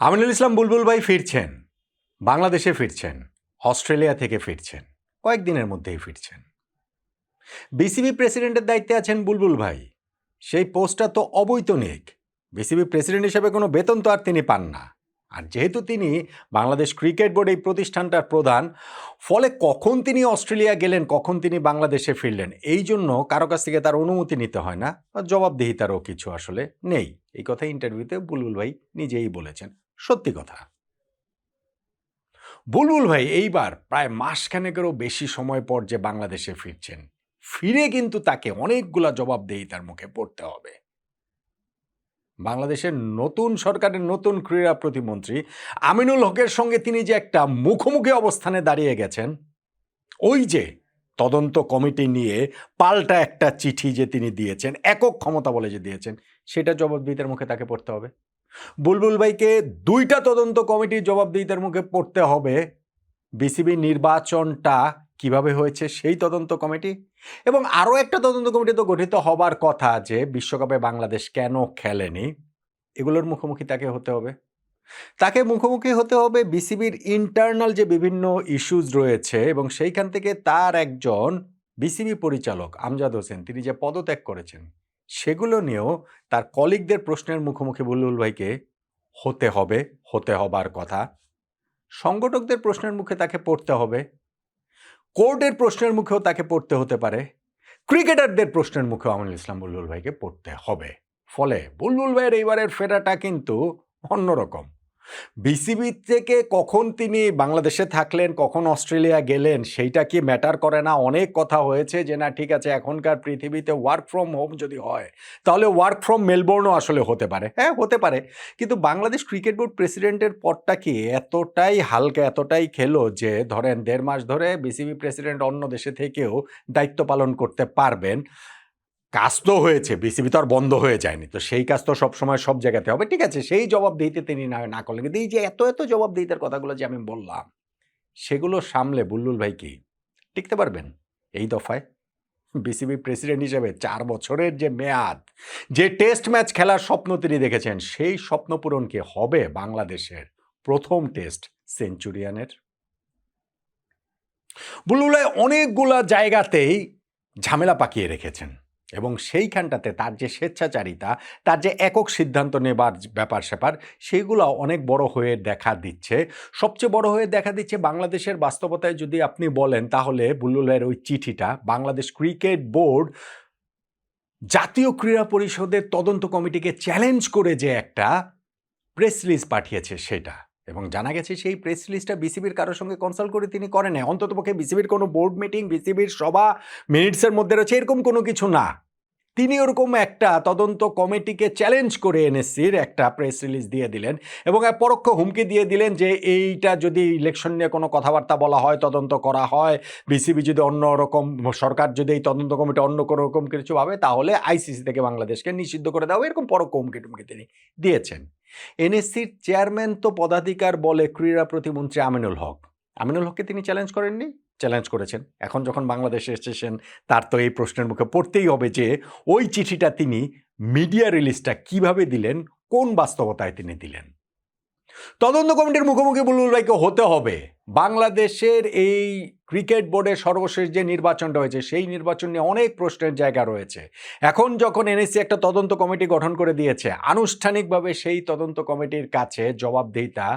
আমিনুল ইসলাম বুলবুল ভাই ফিরছেন, বাংলাদেশে ফিরছেন, অস্ট্রেলিয়া থেকে ফিরছেন, কয়েকদিনের মধ্যেই ফিরছেন। বিসিবি প্রেসিডেন্টের দায়িত্বে আছেন বুলবুল ভাই। সেই পোস্টটা তো অবৈতনিক। বিসিবি প্রেসিডেন্ট হিসেবে কোনো বেতন তো আর তিনি পান না। আর যেহেতু তিনি বাংলাদেশ ক্রিকেট বোর্ড এই প্রতিষ্ঠানটার প্রধান, ফলে কখন তিনি অস্ট্রেলিয়া গেলেন, কখন তিনি বাংলাদেশে ফিরলেন, এই জন্য কারো কাছ থেকে তার অনুমতি নিতে হয় না, বা জবাবদিহিতারও কিছু আসলে নেই। এই কথা ইন্টারভিউতে বুলবুল ভাই নিজেই বলেছেন। সত্যি কথা। বুলবুল ভাই এইবার প্রায় মাসখানেকেরও বেশি সময় পর যে বাংলাদেশে ফিরছেন, ফিরে কিন্তু তাকে অনেকগুলা জবাবদিহিতার মুখে পড়তে হবে। বাংলাদেশের নতুন সরকারের নতুন ক্রীড়া প্রতিমন্ত্রী আমিনুল হকের সঙ্গে তিনি যে একটা মুখোমুখি অবস্থানে দাঁড়িয়ে গেছেন, ওই যে তদন্ত কমিটি নিয়ে পাল্টা একটা চিঠি যে তিনি দিয়েছেন, একক ক্ষমতা বলে যে দিয়েছেন, সেটা জবাবদিহিতার মুখে তাকে পড়তে হবে। বুলবুল ভাইকে দুইটা তদন্ত কমিটির জবাবদিহিতার মুখে পড়তে হবে। বিসিবি নির্বাচনটা কিভাবে হয়েছে সেই তদন্ত কমিটি, এবং আরও একটা তদন্ত কমিটি তো গঠিত হবার কথা যে বিশ্বকাপে বাংলাদেশ কেন খেলেনি, এগুলোর মুখোমুখি তাকে হতে হবে। তাকে মুখোমুখি হতে হবে বিসিবির ইন্টারনাল যে বিভিন্ন ইস্যুজ রয়েছে, এবং সেইখান থেকে তার একজন বিসিবি পরিচালক আমজাদ হোসেন তিনি যে পদত্যাগ করেছেন, সেগুলো নিয়েও তার কলিগদের প্রশ্নের মুখোমুখি বুলবুল ভাইকে হতে হবে, হতে হবার কথা। সংগঠকদের প্রশ্নের মুখে তাকে পড়তে হবে, কোর্টের প্রশ্নের মুখেও তাকে পড়তে হতে পারে, ক্রিকেটারদের প্রশ্নের মুখেও আমিনুল ইসলাম বুলবুল ভাইকে পড়তে হবে। ফলে বুলবুল ভাইয়ের এইবারের ফেরাটা কিন্তু অন্যরকম। বিসিবি থেকে কখন তিনি বাংলাদেশে থাকলেন, কখন অস্ট্রেলিয়া গেলেন, সেইটা কি ম্যাটার করে না? অনেক কথা হয়েছে যে না ঠিক আছে, এখনকার পৃথিবীতে ওয়ার্ক ফ্রম হোম যদি হয় তাহলে ওয়ার্ক ফ্রম মেলবোর্নও আসলে হতে পারে। হ্যাঁ, হতে পারে। কিন্তু বাংলাদেশ ক্রিকেট বোর্ড প্রেসিডেন্টের পদটা কি এতটাই হালকা, এতটাই খেলো যে ধরেন ১.৫ মাস ধরে বিসিবি প্রেসিডেন্ট অন্য দেশে থেকেও দায়িত্ব পালন করতে পারবেন? কাজ তো হয়েছে, বিসিবি তো আর বন্ধ হয়ে যায়নি। তো সেই কাজ তো সবসময় সব জায়গাতে হবে। ঠিক আছে, সেই জবাবদিহিতে তিনি না করলেন। কিন্তু এই যে এত জবাবদিহিতার কথাগুলো যে আমি বললাম, সেগুলো সামলে বুলবুল ভাই কি টিকতে পারবেন এই দফায়? বিসিবি প্রেসিডেন্ট হিসেবে ৪ বছরের যে মেয়াদ, যে টেস্ট ম্যাচ খেলার স্বপ্ন তিনি দেখেছেন, সেই স্বপ্ন পূরণ কি হবে বাংলাদেশের ১ম টেস্ট সেঞ্চুরিয়ানের? বুলবুল ভাই অনেকগুলা জায়গাতেই ঝামেলা পাকিয়ে রেখেছেন, এবং সেইখানটাতে তার যে স্বেচ্ছাচারিতা, তার যে একক সিদ্ধান্ত নেবার ব্যাপার-স্যাপার, সেগুলো অনেক বড় হয়ে দেখা দিচ্ছে। সবচেয়ে বড় হয়ে দেখা দিচ্ছে বাংলাদেশের বাস্তবতায় যদি আপনি বলেন, তাহলে বুলবুল ভাইয়ের ওই চিঠিটা বাংলাদেশ ক্রিকেট বোর্ড জাতীয় ক্রীড়া পরিষদের তদন্ত কমিটিকে চ্যালেঞ্জ করে যে একটা প্রেস রিলিজ পাঠিয়েছে সেটা, এবং জানা গেছে সেই প্রেস রিলিজটা বিসিবির কারোর সঙ্গে কনসাল্ট করে তিনি করেন নাই। অন্ততপক্ষে বিসিবির কোনো বোর্ড মিটিং, বিসিবির সভা মিনিটসের মধ্যে রয়েছে এরকম কোনো কিছু না। তিনি ওরকম একটা তদন্ত কমিটিকে চ্যালেঞ্জ করে এনএসসির একটা প্রেস রিলিজ দিয়ে দিলেন, এবং এক পরোক্ষ হুমকি দিয়ে দিলেন যে এইটা যদি ইলেকশন নিয়ে কোনো কথাবার্তা বলা হয়, তদন্ত করা হয়, বিসিবি যদি অন্য রকম, সরকার যদি এই তদন্ত কমিটি অন্য কোনো রকম কিছু ভাবে, তাহলে আইসিসি থেকে বাংলাদেশকে নিষিদ্ধ করে দেওয়া হবে, এরকম পরোক্ষ হুমকি টুমকি তিনি দিয়েছেন। এনএসসির চেয়ারম্যান তো পদাধিকার বলে ক্রীড়া প্রতিমন্ত্রী আমিনুল হক। আমিনুল হককে তিনি চ্যালেঞ্জ করেননি? চ্যালেঞ্জ করেছেন। এখন যখন বাংলাদেশে এসেছেন, তার তো এই প্রশ্নের মুখে পড়তেই হবে যে ওই চিঠিটা তিনি মিডিয়া রিলিজটা কিভাবে দিলেন, কোন বাস্তবতায় তিনি দিলেন? তদন্ত কমিটির মুখোমুখি বুলবুল ভাইকে হতে হবে। বাংলাদেশের এই ক্রিকেট বোর্ডের সর্বশেষ যে নির্বাচনটা হয়েছে, সেই নির্বাচন নিয়ে অনেক প্রশ্নের জায়গা রয়েছে। এখন যখন এনএসসি একটা তদন্ত কমিটি গঠন করে দিয়েছে, আনুষ্ঠানিকভাবে সেই তদন্ত কমিটির কাছে জবাবদিহিতা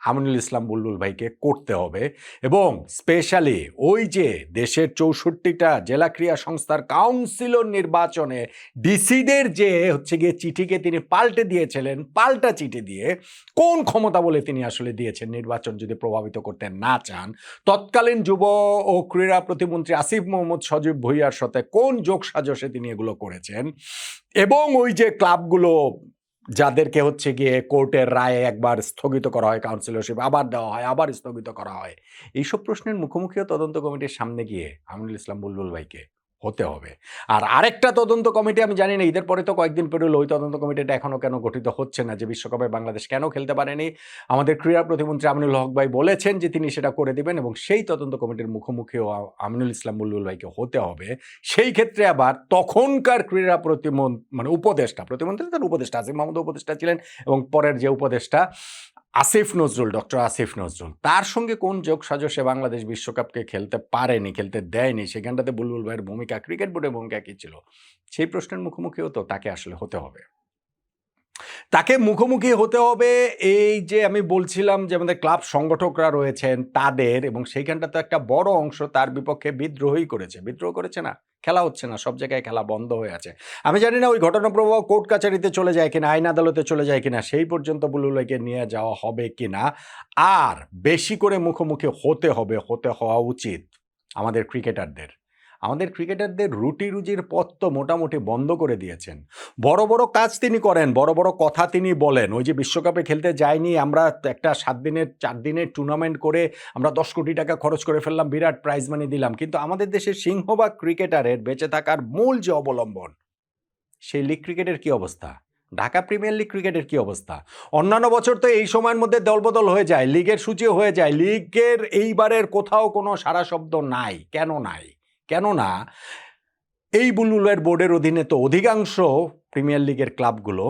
আমিনুল ইসলাম বুলবুল ভাইকে করতে হবে, এবং স্পেশালি ওই যে দেশের ৬৪টা জেলা ক্রীড়া সংস্থার কাউন্সিলর নির্বাচনে ডিসিদের যে হচ্ছে গিয়ে চিঠিকে তিনি পাল্টে দিয়েছিলেন, পাল্টা চিঠি দিয়ে কোন ক্ষমতা বলে তিনি আসলে দিয়েছেন নির্বাচন যদি প্রভাবিত করতে না চান, তৎকালীন যুব ও ক্রীড়া প্রতিমন্ত্রী আসিফ মোহাম্মদ সজীব ভুঁইয়ার সাথে কোন যোগসাজশে তিনি এগুলো করেছেন, এবং ওই যে ক্লাবগুলো যাদেরকে হচ্ছে গিয়ে কোর্টের রায়ে একবার স্থগিত করা হয়, কাউন্সিলরশিপ আবার দেওয়া হয়, আবার স্থগিত করা হয়, এইসব প্রশ্নের মুখোমুখিও তদন্ত কমিটির সামনে গিয়ে আমিনুল ইসলাম বুলবুল ভাইকে হতে হবে। আর আরেকটা তদন্ত কমিটি, আমি জানি না ঈদের পরে তো কয়েকদিন পেরোলো, ওই তদন্ত কমিটিটা এখনো কেন গঠিত হচ্ছে না, যে বিশ্বকাপে বাংলাদেশ কেন খেলতে পারেনি, আমাদের ক্রীড়া প্রতিমন্ত্রী আমিনুল হক ভাই বলেছেন যে তিনি সেটা করে দিবেন, এবং সেই তদন্ত কমিটির মুখোমুখিও আমিনুল ইসলাম বুলবুল ভাইকে হতে হবে। সেই ক্ষেত্রে আবার তখনকার ক্রীড়া মানে উপদেষ্টা, প্রতিমন্ত্রী তার উপদেষ্টা আসিফ মাহমুদ উপদেষ্টা ছিলেন, এবং পরের যে উপদেষ্টা আসিফ নজরুল, ডক্টর আসিফ নজরুল, তার সঙ্গে কোন যোগসাজশে বাংলাদেশ বিশ্বকাপকে খেলতে পারেনি, খেলতে দেয়নি, সেখানটাতে বুলবুল ভাইয়ের ভূমিকা, ক্রিকেট বোর্ডের ভূমিকা কী ছিল? সেই প্রশ্নের মুখোমুখিও তো তাকে আসলে হতে হবে। তাকে মুখোমুখি হতে হবে এই যে আমি বলছিলাম যে আমাদের ক্লাব সংগঠকরা রয়েছেন তাদের, এবং সেইখানটাতে একটা বড় অংশ তার বিপক্ষে বিদ্রোহই করেছে। বিদ্রোহ করেছে না? খেলা হচ্ছে না, সব জায়গায় খেলা বন্ধ হয়ে আছে। আমি জানি না ওই ঘটনাপ্রবাহ কোর্ট কাচারিতে চলে যায় কিনা, আইন আদালতে চলে যায় কিনা, সেই পর্যন্ত বুলবুলকে নিয়ে যাওয়া হবে কিনা। আর বেশি করে মুখোমুখি হতে হবে, হতে হওয়া উচিত আমাদের ক্রিকেটারদের। আমাদের ক্রিকেটারদের রুটি রুজির পথ তো মোটামুটি বন্ধ করে দিয়েছেন। বড় বড় কাজ তিনি করেন, বড় বড় কথা তিনি বলেন। ওই যে বিশ্বকাপে খেলতে যায়নি, আমরা একটা 7 দিনের 4 দিনের টুর্নামেন্ট করে আমরা 10 কোটি টাকা খরচ করে ফেললাম, বিরাট প্রাইজ মানি দিলাম। কিন্তু আমাদের দেশের সিংহভাগ ক্রিকেটারের বেঁচে থাকার মূল যে অবলম্বন, সেই লীগ ক্রিকেটের কি অবস্থা? ঢাকা প্রিমিয়ার লীগ ক্রিকেটের কি অবস্থা? অন্যান্য বছর তো এই সময়ের মধ্যে দলবদল হয়ে যায়, লিগের সূচিও হয়ে যায়। লিগের এইবারের কোথাও কোনো সাড়া শব্দ নাই। কেন নাই? কেননা এই বুলবুলের বোর্ডের অধীনে তো অধিকাংশ প্রিমিয়ার লিগের ক্লাবগুলো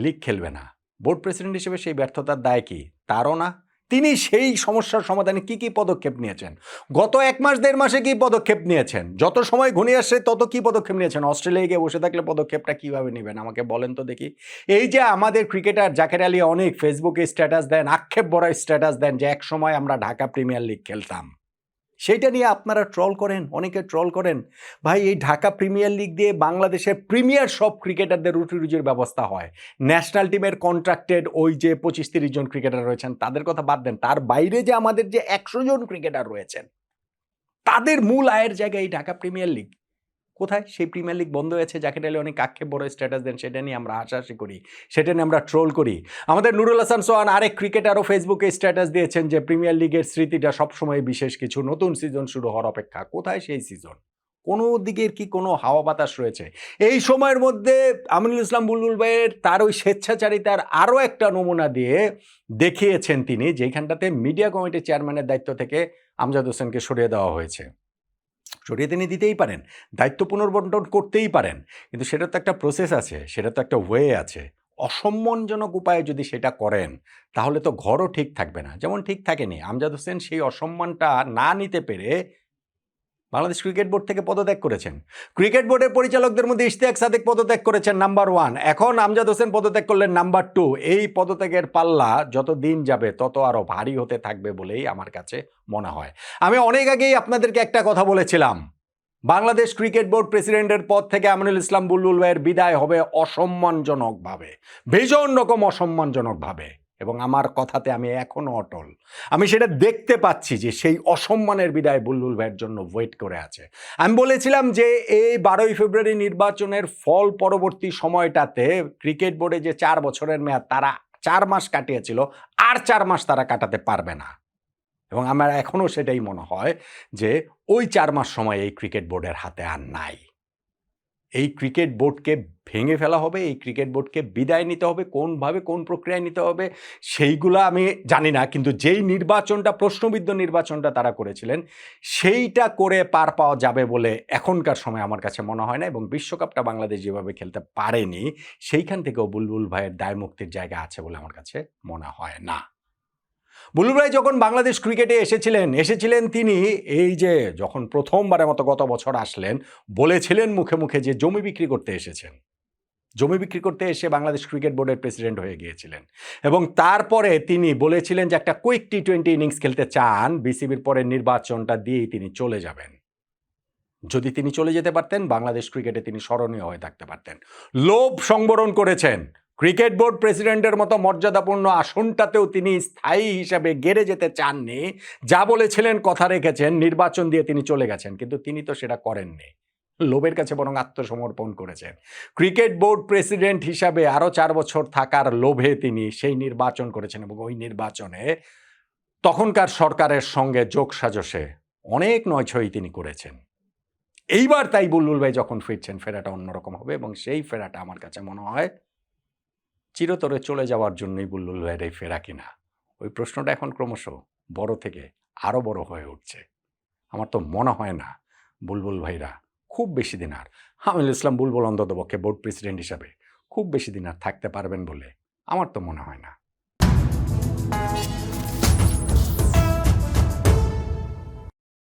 লিগ খেলবে না। বোর্ড প্রেসিডেন্ট হিসেবে সেই ব্যর্থতার দায় কি? তারও না। তিনি সেই সমস্যার সমাধানে কি পদক্ষেপ নিয়েছেন? গত 1 মাস 1.5 মাসে কি পদক্ষেপ নিয়েছেন? যত সময় ঘনিয়ে আসছে তত কি পদক্ষেপ নিয়েছেন? অস্ট্রেলিয়ায় গিয়ে বসে থাকলে পদক্ষেপটা কিভাবে নেবেন আমাকে বলেন তো দেখি। এই যে আমাদের ক্রিকেটার জাকের আলী অনেক ফেসবুকে স্ট্যাটাস দেন, আক্ষেপ ভরা স্ট্যাটাস দেন যে একসময় আমরা ঢাকা প্রিমিয়ার লিগ খেলতাম। সেইটা নিয়ে আপনারা ট্রল করেন, অনেকে ট্রল করেন। ভাই, এই ঢাকা প্রিমিয়ার লিগ দিয়ে বাংলাদেশের প্রিমিয়ার সব ক্রিকেটারদের রুটি-রুজির ব্যবস্থা হয়। ন্যাশনাল টিমের কন্ট্রাক্টেড ওই যে 25-30 জন ক্রিকেটার রয়েছেন তাদের কথা বাদ দেন। তার বাইরে যে আমাদের যে 100 জন ক্রিকেটার রয়েছেন, তাদের মূল আয়ের জায়গা এই ঢাকা প্রিমিয়ার লিগ। কোথায়? সেই প্রিমিয়ার লিগ বন্ধ হয়েছে। জাকের আলী অনেক আক্ষেপ বড় স্ট্যাটাস দেন, সেটা নিয়ে আমরা হাসাহাসি করি, সেটা নিয়ে আমরা ট্রোল করি। আমাদের নুরুল হাসান সোহান আরেক ক্রিকেটারও ফেসবুকে স্ট্যাটাস দিয়েছেন যে প্রিমিয়ার লিগের স্মৃতিটা সবসময় বিশেষ কিছু, নতুন সিজন শুরু হওয়ার অপেক্ষা। কোথায় সেই সিজন? কোনো দিকের কি কোনো হাওয়া বাতাস রয়েছে? এই সময়ের মধ্যে আমিনুল ইসলাম বুলবুল ভাইয়ের তার ওই স্বেচ্ছাচারিতার আরও একটা নমুনা দিয়ে দেখিয়েছেন তিনি, যেখানটাতে মিডিয়া কমিটির চেয়ারম্যানের দায়িত্ব থেকে আমজাদ হোসেনকে সরিয়ে দেওয়া হয়েছে। সরিয়ে তিনি দিতেই পারেন, দায়িত্ব পুনর্বন্টন করতেই পারেন, কিন্তু সেটা তো একটা প্রসেস আছে, সেটা তো একটা ওয়ে আছে। অসম্মানজনক উপায়ে যদি সেটা করেন তাহলে তো ঘরও ঠিক থাকবে না। যেমন ঠিক থাকেনি, আমজাদ হোসেন সেই অসম্মানটা না নিতে পেরে বাংলাদেশ ক্রিকেট বোর্ড থেকে পদত্যাগ করেছেন। ক্রিকেট বোর্ডের পরিচালকদের মধ্যে ইশতিয়াক সাদিক পদত্যাগ করেছেন নাম্বার 1, এখন আমজাদ হোসেন পদত্যাগ করলেন নাম্বার 2। এই পদত্যাগের পাল্লা যত দিন যাবে তত আরও ভারী হতে থাকবে বলেই আমার কাছে মনে হয়। আমি অনেক আগেই আপনাদেরকে একটা কথা বলেছিলাম, বাংলাদেশ ক্রিকেট বোর্ড প্রেসিডেন্টের পদ থেকে আমিনুল ইসলাম বুলবুল ভাইয়ের বিদায় হবে অসম্মানজনকভাবে, ভীষণ রকম অসম্মানজনকভাবে, এবং আমার কথাতে আমি এখনো অটল। আমি সেটা দেখতে পাচ্ছি যে সেই অসম্মানের বিদায় বুলবুল ভাইয়ের জন্য ওয়েট করে আছে। আমি বলেছিলাম যে এই 12ই ফেব্রুয়ারি নির্বাচনের ফল পরবর্তী সময়টাতে ক্রিকেট বোর্ডে যে 4 বছরের মেয়াদ, তারা 4 মাস কাটিয়েছিল, আর 4 মাস তারা কাটাতে পারবে না। এবং আমার এখনও সেটাই মনে হয় যে ওই 4 মাস সময় এই ক্রিকেট বোর্ডের হাতে আর নাই। এই ক্রিকেট বোর্ডকে ভেঙে ফেলা হবে, এই ক্রিকেট বোর্ডকে বিদায় নিতে হবে। কোনভাবে, কোন প্রক্রিয়ায় নিতে হবে সেইগুলা আমি জানি না, কিন্তু যেই নির্বাচনটা, প্রশ্নবিদ্ধ নির্বাচনটা তারা করেছিলেন, সেইটা করে পার পাওয়া যাবে বলে এখনকার সময় আমার কাছে মনে হয় না। এবং বিশ্বকাপটা বাংলাদেশ যেভাবে খেলতে পারেনি, সেইখান থেকেও বুলবুল ভাইয়ের দায়মুক্তির জায়গা আছে বলে আমার কাছে মনে হয় না। বুলবুল ভাই যখন বাংলাদেশ ক্রিকেটে এসেছিলেন তিনি এই যে যখন প্রথমবারের মতো গত বছর আসলেন, বলেছিলেন মুখে মুখে যে জমি বিক্রি করতে এসেছেন। জমি বিক্রি করতে এসে বাংলাদেশ ক্রিকেট বোর্ডের প্রেসিডেন্ট হয়ে গিয়েছিলেন, এবং তারপরে তিনি বলেছিলেন যে একটা কুইক টি20 ইনিংস খেলতে চান, বিসিবির পরে নির্বাচনটা দিয়েই তিনি চলে যাবেন। যদি তিনি চলে যেতে পারতেন, বাংলাদেশ ক্রিকেটে তিনি স্মরণীয় হয়ে থাকতে পারতেন। লোভ সংবরণ করেছেন। ক্রিকেট বোর্ড প্রেসিডেন্টের মতো মর্যাদাপূর্ণ আসনটাতেও তিনি স্থায়ী হিসাবে গেড়ে যেতে চাননি। যা বলেছিলেন কথা রেখেছেন, নির্বাচন দিয়ে তিনি চলে গেছেন, কিন্তু তিনি তো সেটা করেননি। লোভের কাছে বরং আত্মসমর্পণ করেছেন। ক্রিকেট বোর্ড প্রেসিডেন্ট হিসাবে আরও 4 বছর থাকার লোভে তিনি সেই নির্বাচন করেছেন, এবং ওই নির্বাচনে তখনকার সরকারের সঙ্গে যোগসাজশে অনেক নয়ছই তিনি করেছেন। এইবার তাই বুলবুল ভাই যখন ফিরছেন, ফেরাটা অন্যরকম হবে, এবং সেই ফেরাটা আমার কাছে মনে হয় চিরতরে চলে যাওয়ার জন্যই বুলবুল ভাইয়ের এই ফেরা কিনা। ওই প্রশ্নটা এখন ক্রমশ বড় থেকে আরও বড় হয়ে উঠছে। আমার তো মনে হয় না বুলবুল ভাইরা খুব বেশি দিন আর, আমিনুল ইসলাম বুলবুল অন্ততপক্ষে বোর্ড প্রেসিডেন্ট হিসাবে খুব বেশি দিন আর থাকতে পারবেন বলে আমার তো মনে হয় না।